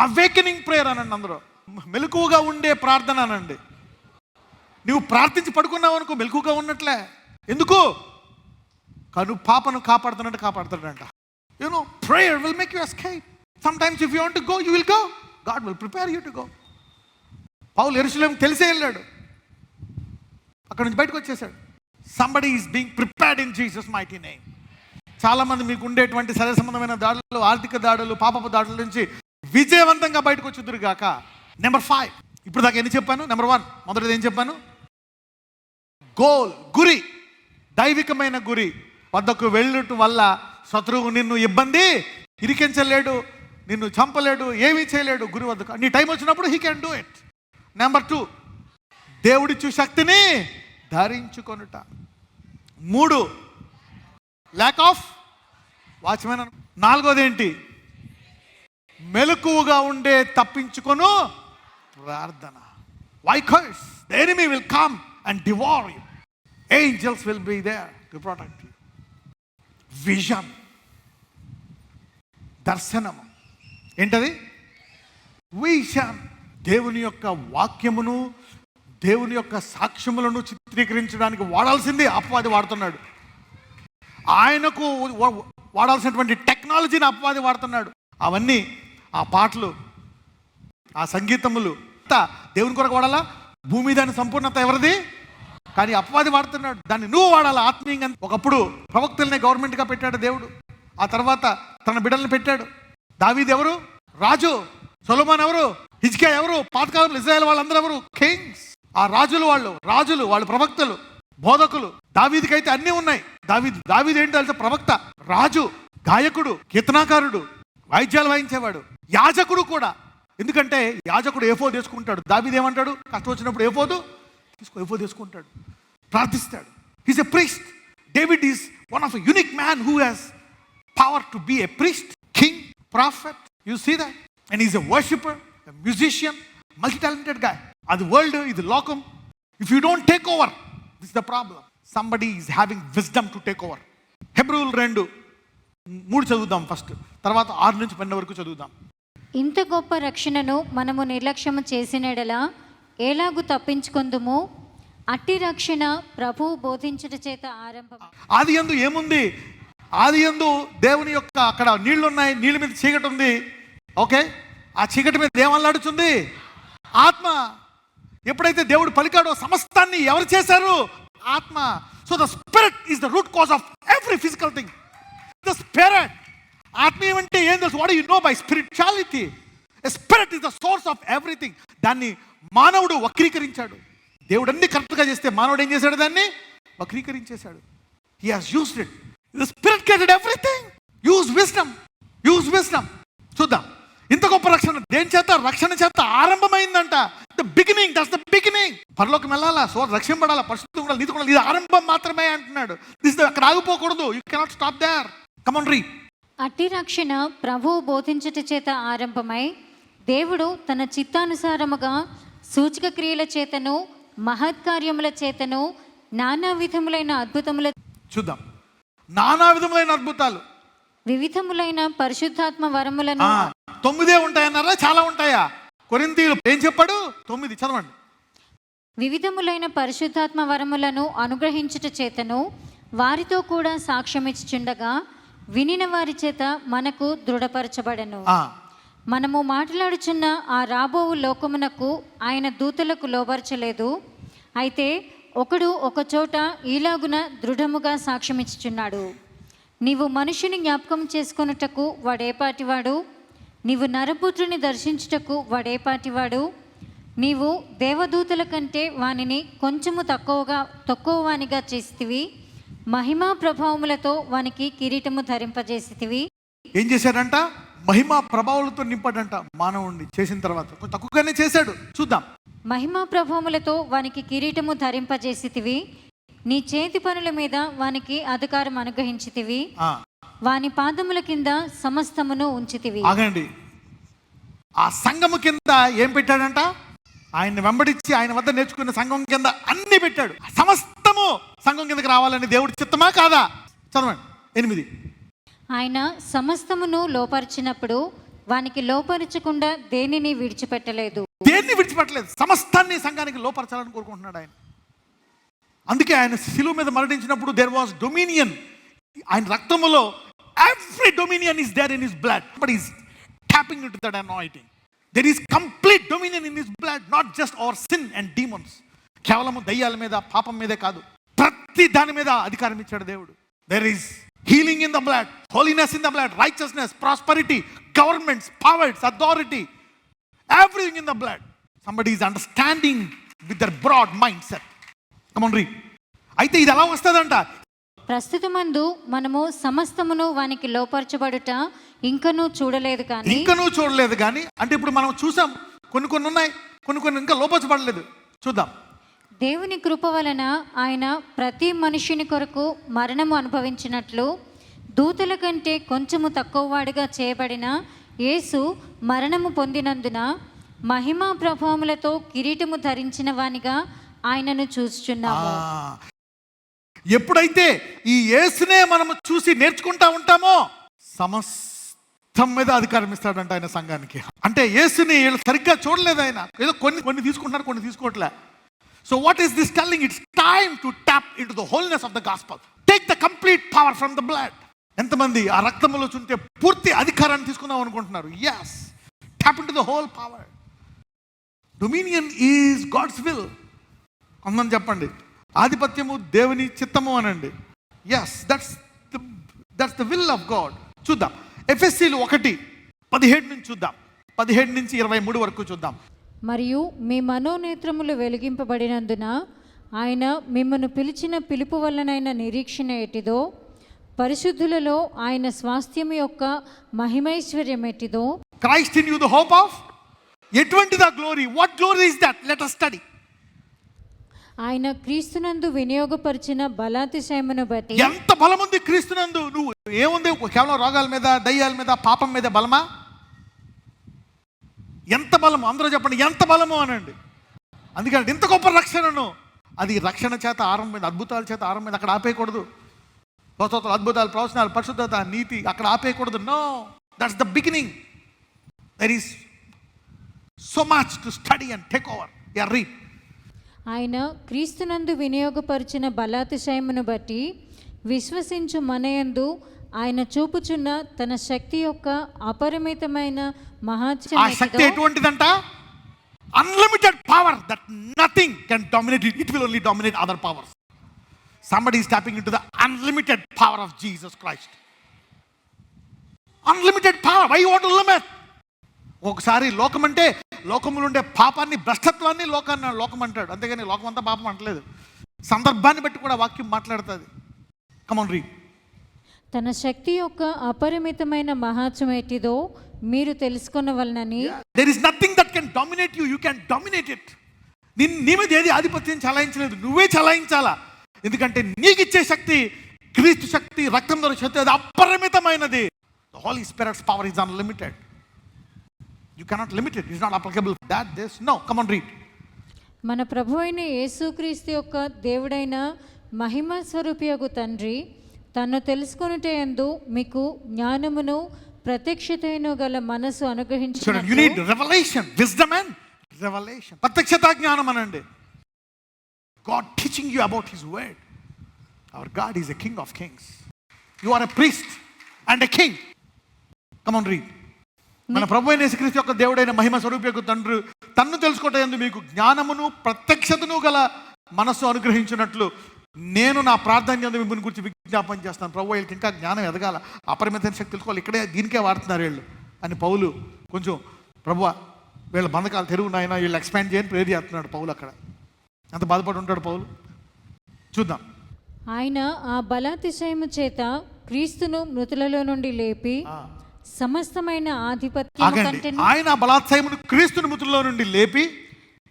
Awakening prayer అనండి, అందరూ మెలకువగా ఉండే ప్రార్థన అనండి. నువ్వు ప్రార్థించి పడుకున్నావు అనుకో, మెలకువగా ఉన్నట్లే. ఎందుకు? కను పాపను కాపాడుతున్నట్టు కాపాడుతాడంట. Prayer will make you escape. Sometimes if you want to go, you will go. God will prepare you to go. పౌలు యెరూషలేం తెలిసే వెళ్ళాడు, అక్కడ నుంచి బయటకు వచ్చేసాడు. Somebody is being prepared in Jesus mighty name. చాలామంది మీకు ఉండేటువంటి శరీర సంబంధమైన దాడులు, ఆర్థిక దాడులు, పాపపు దాడుల నుంచి విజయవంతంగా బయటకు వచ్చుదురు గాక. నెంబర్ 5, ఇప్పుడు దాకా ఎన్ని చెప్పాను? నెంబర్ 1, మొదటిది ఏం చెప్పాను? గోల్, గురి, దైవికమైన గురి వద్దకు వెళ్ళుట వల్ల శత్రువు నిన్ను ఇబ్బంది ఇరికించలేడు, నిన్ను చంపలేడు, ఏమీ చేయలేడు. గురి వద్దకు నీ టైం వచ్చినప్పుడు he can do it. Number 2, దేవుడిచ్చు శక్తిని ధరించుకొనుట. 3, ల్యాక్ ఆఫ్ వాచ్మెన్. 4వది ఏంటి? మెలకువగా ఉండే తప్పించుకొను ప్రార్థన. Why cause the enemy will come and devour you. Angels will be there to protect you. Vision, దర్శనము. ఏంటది? విజన్. దేవుని యొక్క వాక్యమును, దేవుని యొక్క సాక్ష్యములను చిత్రీకరించడానికి వాడాల్సింది అపవాది వాడుతున్నాడు. ఆయనకు వాడాల్సినటువంటి టెక్నాలజీని అపవాది వాడుతున్నాడు. అవన్నీ, ఆ పాటలు, ఆ సంగీతములు దేవుని కొరకు వాడాలా. భూమి దాని సంపూర్ణత ఎవరిది? కానీ అపవాది వాడుతున్నాడు, దాన్ని నువ్వు వాడాలా ఆత్మీయంగా. ఒకప్పుడు ప్రవక్తల్ని గవర్నమెంట్గా పెట్టాడు దేవుడు, ఆ తర్వాత తన బిడ్డల్ని పెట్టాడు. దావీదు ఎవరు? రాజు. సొలొమోన్ ఎవరు? హిజ్కియా ఎవరు? పాతకాలంలో ఇశ్రాయేల్ వాళ్ళందరూ ఎవరు? కింగ్స్. ఆ రాజులు వాళ్ళు ప్రవక్తలు, బోధకులు. దావీదుకైతే అన్నీ ఉన్నాయి. దావీదు ఏంటి తెలుసా? ప్రవక్త, రాజు, గాయకుడు, కీర్తనాకారుడు, వాయిద్యాలు వాయించేవాడు, యాజకుడు కూడా. ఎందుకంటే యాజకుడు ఏఫోదు తీసుకుంటాడు. దావీదు ఏమంటాడు? కష్టం వచ్చినప్పుడు ఏఫోదు తీసుకుంటాడు, ప్రార్థిస్తాడు. He's a priest. David is one of a unique man who has power to be a priest, king, prophet. You see that. And is a worshipper, a musician, multi talented guy. అది world, ఇది లోకం. If you don't take over, this the problem. Somebody is having wisdom to take over. హెబ్రీయులు 2:3 చదువుదాం first, తర్వాత 6 నుంచి 12 వరకు చదువుదాం. ఇంత గొప్ప రక్షణను మనము నిర్లక్ష్యము చేసినడలా ఎలాగు తప్పించుకుందుము? అట్టి రక్షణ ప్రభువు బోధించుట చేత ఆరంభం. ఆది యందు ఏముంది? ఆది యందు దేవుని యొక్క, అక్కడ నీళ్లు ఉన్నాయి, నీళ్ళ మీద చీకటి ఉంది. ఓకే, ఆ చీకటి మీద ఏమల్లాడుతుంది? ఆత్మ. ఎప్పుడైతే దేవుడు పలికాడో సమస్తాన్ని ఎవరు చేశారు? ఆత్మ. So the spirit is the root cause of every physical thing. The spirit. ఆత్మీయం అంటే ఏం తెలుసు? What you know by spirituality. Spirit is the source of everything. దాన్ని మానవుడు వక్రీకరించాడు. దేవుడు అన్ని కరెక్ట్గా చేస్తే మానవుడు ఏం చేశాడు? దాన్ని వక్రీకరించేశాడు. He has used it. The spirit created everything. Use wisdom. చూద్దాం. ఇంత గొప్ప రక్షణ దేని చేత? రక్షణ చేత ఆరంభమైందంట. The beginning, that's the beginning. పరలోకం వెళ్ళాలా, రక్షింపడాలా, పరిశుద్ధం ఉండాలి, నీతి ఉండాలి. ఇది ఆరంభం మాత్రమే అంటున్నాడు. అక్కడ ఆగిపోకూడదు. You cannot stop there. Come on read. అట్టి రక్షణ ప్రభువు బోధించుట చేత ఆరంభమై దేవుడు తన చిత్తానుసారముగా సూచక క్రియల చేతను మహత్కార్యముల చేతను నానా విధములైన అద్భుతముల. చూద్దాం. నానా విధములైన అద్భుతాలు, వివిధములైన పరిశుద్ధాత్మ వరములను. 9 ఉంటాయన్నారా? చాలా ఉంటాయా? కొరింథీయులు ఏం చెప్పాడు? 9 చదవండి. వివిధములైన పరిశుద్ధాత్మ వరములను అనుగ్రహించుట చేతను వారితో కూడా సాక్ష్యమిచ్చుచుండగా వినిన వారి చేత మనకు దృఢపరచబడను. మనము మాట్లాడుచున్న ఆ రాబోవు లోకమునకు ఆయన దూతలకు లోబరచలేదు. అయితే ఒకడు ఒక చోట ఈలాగున దృఢముగా సాక్ష్యమిచ్చుచున్నాడు. నీవు మనుషుని జ్ఞాపకం చేసుకొనుటకు వాడేపాటివాడు? నీవు నరపుత్రుని దర్శించుటకు వాడేపాటివాడు? నీవు దేవదూతల కంటే వానిని కొంచెము తక్కువ వానిగా చేసితివి. మహిమా ప్రభావములతో వానికి కిరీటము ధరింపజేసితివి. ఏం చేశాడంట? మహిమా ప్రభావాలతో నింపాడంట. మానవుడిని చేసిన తర్వాత తక్కువగానే చేశాడు. చూద్దాం. మహిమా ప్రభావములతో వానికి కిరీటము ధరింపజేసితివి. నీ చేతి పనుల మీద వానికి అధికారం అనుగ్రహించితివి. వాని పాదముల కింద సమస్తమును ఉంచితివి. ఆగండి. ఆ సంఘము కింద ఏం పెట్టాడంట? ఆయన వెంబడించి ఆయన వద్ద నేర్చుకున్న సంఘం కింద అన్ని పెట్టాడు. సమస్తము సంఘం కిందకి రావాలని దేవుడి చిత్తమా కాదా? చదవండి 8. ఆయన సమస్తమును లోపరిచినప్పుడు వానికి లోపరచకుండా దేనిని విడిచిపెట్టలేదు. దేన్ని విడిచిపెట్టలేదు, సమస్తాన్ని సంఘానికి లోపరచాలని కోరుకుంటున్నాడు ఆయన. అందుకే ఆయన శిలువ మీద మరణించినప్పుడు దేర్ వాజ్ డొమినియన్. ఆయన రక్తములో every dominion is there in his blood, but is tapping into that anointing. There is complete dominion in his blood, not just our sin and demons. కేవలము దయ్యాల మీద, పాపం మీదే కాదు, ప్రతి దాని మీద అధికారం ఇచ్చాడు దేవుడు. There is healing in the blood, holiness in the blood, righteousness, prosperity, governments, powers, authority, everything in the blood. Somebody is understanding with their broad mindset. Come on read. అయితే ఇది ఎలా వస్తుందంట? ప్రస్తుతమందు మనము సమస్తమును వానికి లోపరచబడుట ఇంకనూ చూడలేదు కానీ అంటే ఇప్పుడు మనం చూసాం, కొన్ని ఉన్నాయి, కొన్ని ఇంకా లోపరచబడలేదు. చూద్దాం. దేవుని కృప వలన ఆయన ప్రతి మనుషుని కొరకు మరణము అనుభవించినట్లు దూతల కంటే కొంచెము తక్కువవాడిగా చేయబడిన యేసు మరణము పొందినందున మహిమా ప్రభావములతో కిరీటము ధరించిన వానిగా ఆయనను చూస్తున్నాము. ఎప్పుడైతే ఈ యేసునే మనము చూసి నేర్చుకుంటా ఉంటామో సమస్తం మీద అధికారం ఇస్తాడంట ఆయన సంఘానికి. అంటే యేసుని వీళ్ళు సరిగ్గా చూడలేదు ఆయన, ఏదో కొన్ని తీసుకుంటున్నారు, కొన్ని తీసుకోవట్లే. So what is this telling? It's time to tap into the wholeness of the gospel. Take the complete power from the blood. ఎంతమంది ఆ రక్తములో చుంటే పూర్తి అధికారాన్ని తీసుకుందాం అనుకుంటున్నారు? Yes. Tap into the whole power. Dominion is God's will. అందరం చెప్పండి, ఆధిపత్యము దేవుని చిత్తము అనండి. Yes, that's the will of God. చూద్దాం. ఎఫెసీలు 1:17 నుంచి చూద్దాం. 17 నుంచి 23 వరకు చూద్దాం. మరియు మీ మనోనేత్రములు వెలిగింపబడినందున ఆయన మిమ్మను పిలిచిన పిలుపు వలనైన నిరీక్షణ ఎటిదో, పరిశుద్ధులలో ఆయన స్వాస్థ్యం యొక్క మహిమైశ్వర్యం ఎటిదో. Christ in you the hope of ఎటువంటిది ఆ glory? What glory is that? Let us study. ఆయన క్రీస్తునందు వినియోగపరిచిన బలాతిశయమును బట్టి. ఎంత బలం ఉంది క్రీస్తునందు! నువ్వు ఏముంది? కేవలం రోగాల మీద, దయ్యాల మీద, పాపం మీద బలమా? ఎంత బలము! అందరూ చెప్పండి, ఎంత బలము అనండి. అందుకని ఇంత గొప్ప రక్షణను, అది రక్షణ చేత ఆరంభమైంది, అద్భుతాల చేత ఆరంభమైంది. అక్కడ ఆపేయకూడదు. స్తోత్రాలు, అద్భుతాలు, ప్రవచనాలు, పరిశుద్ధత, నీతి అక్కడ ఆపేయకూడదు. No, that's the beginning. There is so much to study and take over. Yeah, read. ఆయన క్రీస్తునందు వినియోగపరిచిన బలాతిశయమును బట్టి విశ్వసించు మనయందు ఆయన చూపుచున్న తన శక్తి యొక్క అపరిమితమైన ఆ శక్తి ఎటువంటిదంట? Unlimited power that nothing can dominate it. It will only dominate other powers. Somebody is tapping into the unlimited power of Jesus Christ. Unlimited power. Why you want to limit? ఒకసారి లోకం అంటే లోకములు ఉండే పాపాన్ని, భ్రష్టత్వాన్ని లోకం అంటాడు, అంతేగాని లోకం అంతా పాపం అంటలేదు. సందర్భాన్ని బట్టి కూడా వాక్యం మాట్లాడుతుంది. Come on, read. తన శక్తి యొక్క అపరిమితమైన మహాత్మ్యం ఎట్టిదో మీరు తెలుసుకొనవలనని. There is nothing that can dominate you. You can dominate it. నీ మీద ఏది ఆధిపత్యం చలాయించలేదు, నువ్వే చలాయించాలా. ఎందుకంటే నీకు ఇచ్చే శక్తి, క్రీస్తు శక్తి, రక్తం ద్వారా శక్తి, అది అపరిమితమైనది. The holy spirit's power is unlimited. You cannot limit it. It's not applicable that this. No, come on, read. మన ప్రభువైన యేసుక్రీస్తు యొక్క దేవుడైన మహిమ స్వరూపియగు తండ్రి తన్ను తెలుసుకొనుటయందు మీకు జ్ఞానమును ప్రత్యక్షతను గల మనసు అనుగ్రహించును. You need revelation, wisdom and revelation. ప్రత్యక్షత జ్ఞానం అనండి. God teaching you about his word. Our God is a king of kings. You are a priest and a king. Come on, read. మన ప్రభువైన యేసుక్రీస్తు యొక్క దేవుడైన మహిమ స్వరూపియగు తండ్రి తన్ను తెలుసుకోవటం మీకు జ్ఞానమును ప్రత్యక్షతను గల మనస్సు అనుగ్రహించినట్లు నేను నా ప్రార్థన మిమ్మల్ని గురించి విజ్ఞాపన చేస్తాను. ప్రభు వీళ్ళకి ఇంకా జ్ఞానం ఎదగాల, అపరిమితమైన శక్తి తెలుసుకోవాలి, ఇక్కడే దీనికే వాడుతున్నారు వీళ్ళు అని పౌలు కొంచెం ప్రభువా వీళ్ళ బంధకాలు తెరుగున్నాయన, వీళ్ళు ఎక్స్పాండ్ చేయని ప్రేర్ చేస్తున్నాడు పౌలు. అక్కడ ఎంత బాధపడి ఉంటాడు పౌలు. చూద్దాం. ఆయన ఆ బలాతిశయము చేత క్రీస్తును మృతులలో నుండి లేపి సమస్తమైన ఆధిపత్యము కంటెను. ఆయన బలాత్సయమును క్రీస్తుని మృతుల్లో నుండి లేపి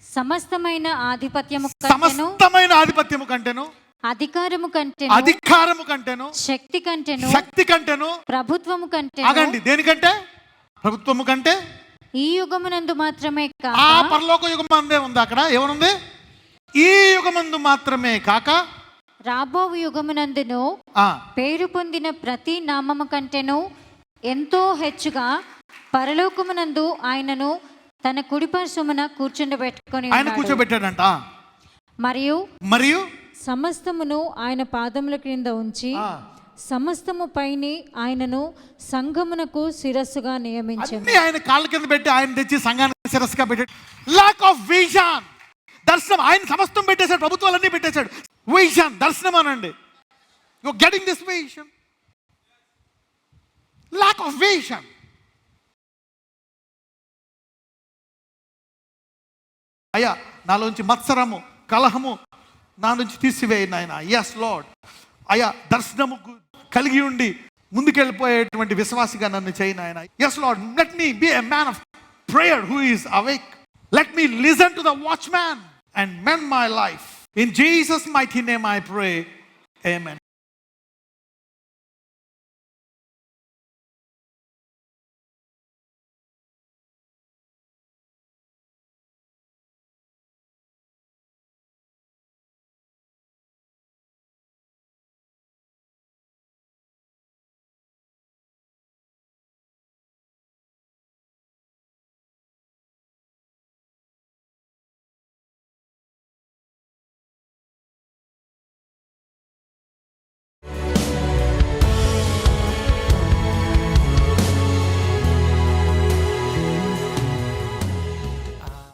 సమస్తమైన ఆధిపత్యము కంటెను, అధికారము కంటెను, శక్తి కంటెను, ప్రభుత్వము కంటెను. ఆగండి, దేనికంటే? ప్రభుత్వము కంటే ఈ యుగమునందు మాత్రమే కాక, ఆ పరలోక యుగమందే ఉంది. అక్కడ ఏమనుంది? ఈ యుగమందు మాత్రమే కాక రాబో యుగమునందును పేరు పొందిన ప్రతి నామము కంటెను ఎంతో హెచ్చుగా పరలోకమునందు ఆయనను తన కుడిపార్శ్వమున కూర్చుండబెట్టుకొని ఆయన ఉన్నాడు. కూర్చోబెట్టాడంట. మరియు సమస్తమును ఆయన పాదముల క్రింద ఉంచి సమస్తము పైని ఆయనను సంఘమునకు శిరస్సుగా నియమించాడు. అన్ని ఆయన కాళ్ళ కింద పెట్టి ఆయన తెచ్చి సంఘానికి శిరస్సుగా పెట్టాడు. లాక్ ఆఫ్ విజన్, దర్శనం. ఆయన సమస్తం పెట్టేశాడు, ప్రభుత్వాలన్నీ పెట్టేశాడు. విజన్, దర్శనం అనండి. You getting this vision. Lack of vision. అయ్యా, నాలోంచి మత్సరము, కలహము నా నుంచి తీసివేయి నాయన. Yes Lord. అయ్యా, దర్శనము కలిగి ఉండి ముందుకెళ్ళిపోయేటువంటి విశ్వాసిగా నన్ను చేయి నాయన. Yes Lord, let me be a man of prayer who is awake. Let me listen to the watchman and mend my life. In Jesus mighty name I pray. Amen.